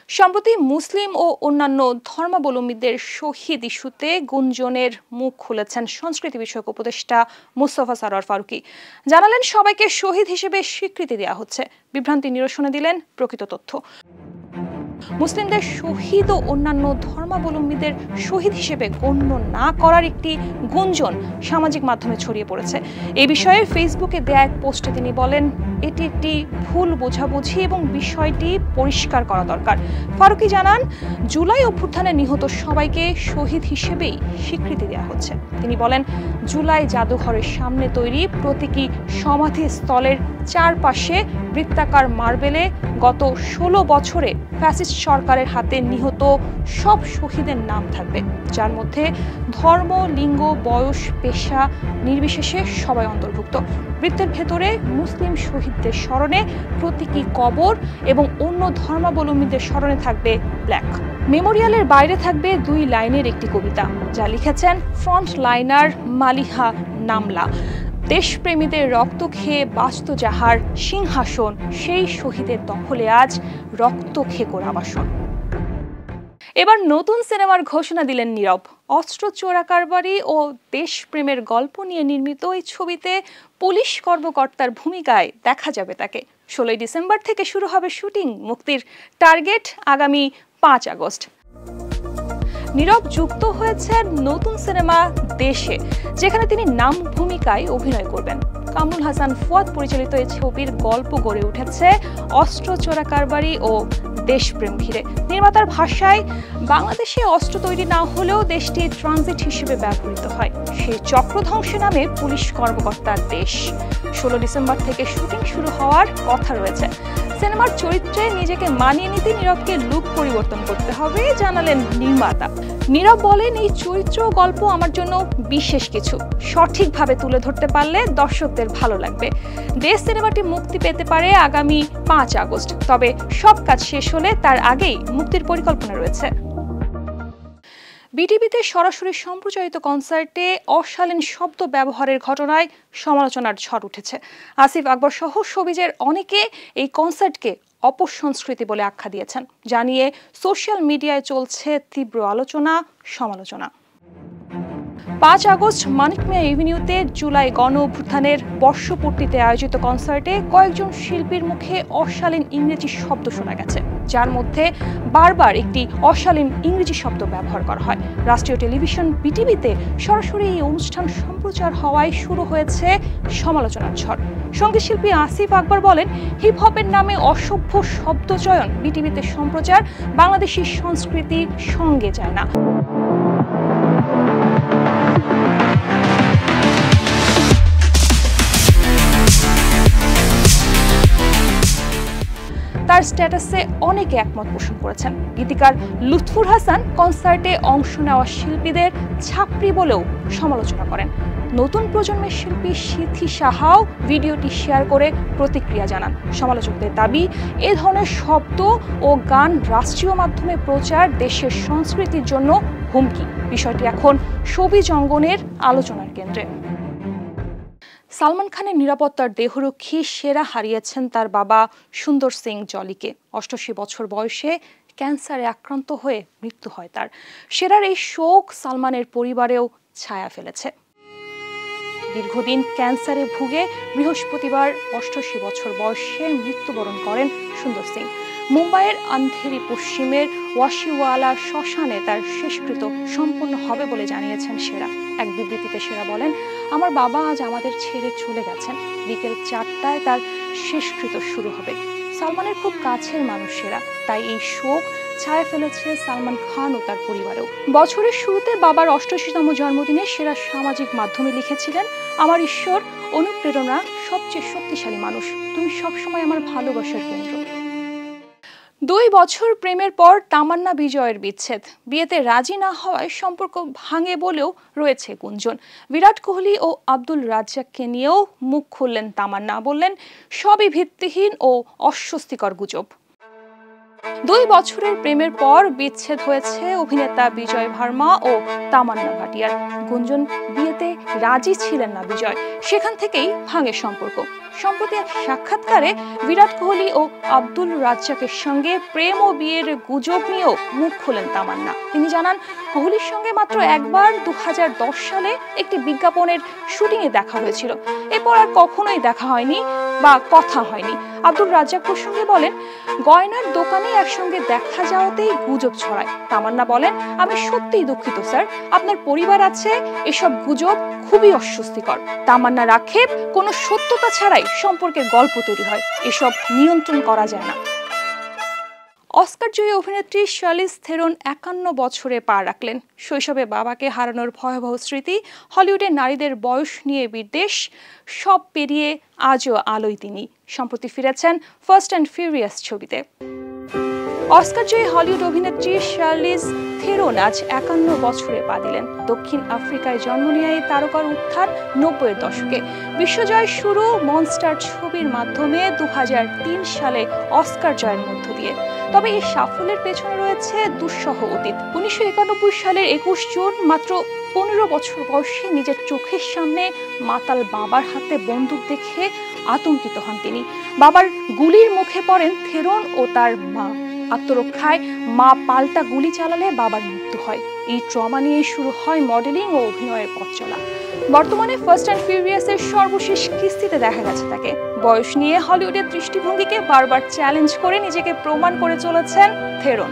সম্প্রতি মুসলিম ও অন্যান্য ধর্মাবলম্বীদের শহীদ ইস্যুতে গুঞ্জনের মুখ খুলেছেন সংস্কৃতি বিষয়ক উপদেষ্টা মুস্তফা সরোয়ার ফারুকী। জানালেন, সবাইকে শহীদ হিসেবে স্বীকৃতি দেওয়া হচ্ছে, বিভ্রান্তি নিরসনে দিলেন প্রকৃত তথ্য। মুসলিমদের শহীদ ও অন্যান্য ধর্মাবলম্বীদের শহীদ হিসেবে গণ্য না করার একটি গুঞ্জন সামাজিক মাধ্যমে ছড়িয়ে পড়েছে। এই বিষয়ে ফেসবুকে দেয়া এক পোস্টে তিনি বলেন, এটি একটি ভুল বোঝাবুঝি এবং বিষয়টি পরিষ্কার করা দরকার। ফারুকী জানান, জুলাই অভ্যুত্থানে নিহত সবাইকে শহীদ হিসেবেই স্বীকৃতি দেওয়া হচ্ছে। তিনি বলেন, জুলাই জাদুঘরের সামনে তৈরি প্রতীকী সমাধিস্থলের চারপাশে বৃত্তাকার মার্বেলে গত 16 বছরে ফ্যাসিস্ট সরকারের হাতে নিহত সব শহীদের নাম থাকবে, যার মধ্যে ধর্ম, লিঙ্গ, বয়স, পেশা নির্বিশেষে সবাই অন্তর্ভুক্ত। বৃত্তের ভেতরে মুসলিম শহীদদের স্মরণে প্রতীকী কবর এবং অন্য ধর্মাবলম্বীদের স্মরণে থাকবে ব্ল্যাক। মেমোরিয়ালের বাইরে থাকবে 2 লাইনের একটি কবিতা, যা লিখেছেন ফ্রন্ট লাইনার মালিহা নামলা। দেশপ্রেমীদের রক্ত খেয়ে বাস্ত যাহার সিংহাসন, সেই শহীদের দখলে আজ রক্ত খেকোর আবাসন। এবার নতুন সিনেমার ঘোষণা দিলেন নীরব। অস্ত্র চোরাকারবারি ও দেশপ্রেমের গল্প নিয়ে নির্মিত এই ছবিতে পুলিশ কর্মকর্তার ভূমিকায় দেখা যাবে তাকে। 16 ডিসেম্বর থেকে শুরু হবে শুটিং। মুক্তির টার্গেট আগামী 5 আগস্ট। নীরব যুক্ত হয়েছে নতুন সিনেমা দেশে, যেখানে তিনি নাম ভূমিকায় অভিনয় করবেন। কামরুল হাসান ফুয়াদ পরিচালিত এই ছবির গল্প গড়ে উঠেছে অস্ত্র চোরাকারবারি ও দেশপ্রেম ঘিরে। নির্মাতার ভাষায়, বাংলাদেশে অস্ত্র তৈরি না হলেও দেশটি ট্রানজিট হিসেবে ব্যবহৃত হয়। সেই চক্রধ্বংস নামে পুলিশ কর্মকর্তার দেশ। 16 ডিসেম্বর থেকে শুটিং শুরু হওয়ার কথা রয়েছে। সিনেমার চরিত্রে নিজেকে মানিয়ে নিতে নীরবকে লুক পরিবর্তন করতে হবে, জানালেন নির্মাতা। নীরব বলেন, এই চরিত্র গল্প আমার জন্য বিশেষ কিছু, সঠিকভাবে তুলে ধরতে পারলে দর্শকদের ভালো লাগবে। দেশ সিনেমাটি মুক্তি পেতে পারে আগামী 5 আগস্ট, তবে সব কাজ শেষ হলে তার আগেই মুক্তির পরিকল্পনা রয়েছে। বিটিভিতে সরাসরি সম্প্রচারিত কনসার্টে অশালীন শব্দ ব্যবহারের ঘটনায় সমালোচনার ঝড় উঠেছে। আসিফ আকবর সহ শোবিজের অনেকে এই কনসার্টকে অপসংস্কৃতি বলে আখ্যা দিয়েছেন, জানিয়ে সোশ্যাল মিডিয়ায় চলছে তীব্র আলোচনা সমালোচনা। 5 আগস্ট মানিক মিয়া এভিনিউতে জুলাই গণ অভ্যুত্থানের বর্ষপূর্তিতে আয়োজিত কনসার্টে কয়েকজন শিল্পীর মুখে অশালীন ইংরেজি শব্দ শোনা গেছে, যার মধ্যে বারবার একটি অশালীন ইংরেজি শব্দ ব্যবহার করা হয়। রাষ্ট্রীয় টেলিভিশন বিটিভিতে সরাসরি এই অনুষ্ঠান সম্প্রচার হওয়ায় শুরু হয়েছে সমালোচনার ঝড়। সঙ্গীতশিল্পী আসিফ আকবর বলেন, হিপ হপের নামে অসভ্য শব্দচয়ন বিটিভিতে সম্প্রচার বাংলাদেশি সংস্কৃতির সঙ্গে যায় না। তার স্ট্যাটাসে অনেকে একমত পোষণ করেছেন। গীতিকার লুৎফুর হাসান কনসার্টে অংশ নেওয়া শিল্পীদের ছাপরি বলেও সমালোচনা করেন। নতুন প্রজন্মের শিল্পী সিথি সাহাও ভিডিওটি শেয়ার করে প্রতিক্রিয়া জানান। সমালোচকদের দাবি, এ ধরনের শব্দ ও গান রাষ্ট্রীয় মাধ্যমে প্রচার দেশের সংস্কৃতির জন্য হুমকি। বিষয়টি এখন শোবিজ অঙ্গনের আলোচনার কেন্দ্রে। সালমান খানের নিরাপত্তার দেহরক্ষী সেরা হারিয়েছেন তার বাবা সুন্দর সিং জলিকে। 88 বছর বয়সে ক্যান্সারে আক্রান্ত হয়ে মৃত্যু হয় তার। সেরার এই শোক সালমানের পরিবারেও ছায়া ফেলেছে। দীর্ঘদিন ক্যান্সারে ভুগে বৃহস্পতিবার 88 বছর বয়সে মৃত্যুবরণ করেন সুন্দর সিং। মুম্বাইয়ের আন্ধেরি পশ্চিমের ওয়াশিওয়ালা শ্মশানে তার শেষকৃত্য সম্পন্ন হবে বলে জানিয়েছেন সেরা। এক বিবৃতিতে সেরা বলেন, আমার বাবা আজ আমাদের ছেড়ে চলে গেছেন। বিকেল 4টায় তার শেষকৃত্য শুরু হবে। সালমানের খুব কাছের মানুষ সেরা, তাই এই শোক ছায়া ফেলেছে সালমান খান ও তার পরিবারেও। বছরের শুরুতে বাবার 88তম জন্মদিনে সেরা সামাজিক মাধ্যমে লিখেছিলেন, আমার ঈশ্বর, অনুপ্রেরণা, সবচেয়ে শক্তিশালী মানুষ, তুমি সবসময় আমার ভালোবাসার কেন্দ্র। 2 বছর প্রেমের পর তামান্না বিজয়ের বিচ্ছেদ। বিয়েতে রাজি না হওয়ায় সম্পর্ক ভাঙে বলেও রয়েছে গুঞ্জন। বিরাট কোহলি ও আব্দুল রাজ্জাককে নিয়েও মুখ খুললেন তামান্না, বললেন সবই ভিত্তিহীন ও অস্বস্তিকর গুজব। 2 বছরের প্রেমের পর বিচ্ছেদ হয়েছে অভিনেতা বিজয় ভার্মা ও তামান্না ভাটিয়ার। গুঞ্জন, বিয়েতে রাজি ছিলেন না বিজয়, সেখান থেকেই ভাঙে সম্পর্ক। সম্প্রতি এক সাক্ষাৎকারে বিরাট কোহলি ও আব্দুল রাজ্জাকের সঙ্গে প্রেম ও বিয়ের গুজব নিয়েও মুখ খোলেন তামান্না। তিনি জানান, কোহলির সঙ্গে মাত্র একবার 2010 সালে একটি বিজ্ঞাপনের শুটিংয়ে দেখা হয়েছিল, এরপর আর কখনোই দেখা হয়নি বা কথা হয়নি। আব্দুল রাজ্জাক প্রসঙ্গে বলেন, গয়নার দোকানে একসঙ্গে দেখা যাওয়াতেই গুজব ছড়ায়। তামান্না বলেন, আমি সত্যিই দুঃখিত স্যার, আপনার পরিবার আছে, এসব গুজব খুবই অস্বস্তিকর। তামান্নার আক্ষেপ, কোনো সত্যতা ছাড়াই সম্পর্কের গল্প তৈরি হয়, এসব নিয়ন্ত্রণ করা যায় না। অস্কার জয়ী অভিনেত্রী শার্লিজ থেরন 51 বছরে পা রাখলেন। শৈশবে বাবাকে হারানোর ভয়াবহ স্মৃতি, হলিউডের নারীদের বয়স নিয়ে বিদ্বেষ, সব পেরিয়ে আজও আলোয় তিনি। সম্প্রতি ফিরেছেন ফাস্ট অ্যান্ড ফিউরিয়াস ছবিতে। অস্কার জয়ী হলিউড অভিনেত্রী শার্লিজ থেরন আজ 51 বছরে পা দিলেন। দক্ষিণ আফ্রিকায় জন্ম নেওয়া এই তারকার উত্থান 90-এর দশকে। বিশ্বজয় শুরু মনস্টার ছবির মাধ্যমে 2003 সালে অস্কার জয়ের মধ্য দিয়ে। তবে এই সাফল্যের পেছনে রয়েছে দুঃসহ অতীত। 1991 সালের 21 জুন মাত্র 15 বছর বয়সে নিজের চোখের সামনে মাতাল বাবার হাতে বন্দুক দেখে আতঙ্কিত হন তিনি। বাবার গুলির মুখে পড়েন থেরন ও তার মা। আত্মরক্ষায় মা পাল্টা গুলি চালালে বাবার মৃত্যু হয়। এই ট্রমা নিয়ে শুরু হয় মডেলিং ও অভিনয়ের পথ চলা। বর্তমানে ফাস্ট অ্যান্ড ফিউরিয়াসের সর্বশেষ কিস্তিতে দেখা গেছে তাকে। বয়স নিয়ে হলিউডের দৃষ্টিভঙ্গিকে বারবার চ্যালেঞ্জ করে নিজেকে প্রমাণ করে চলেছেন থেরন।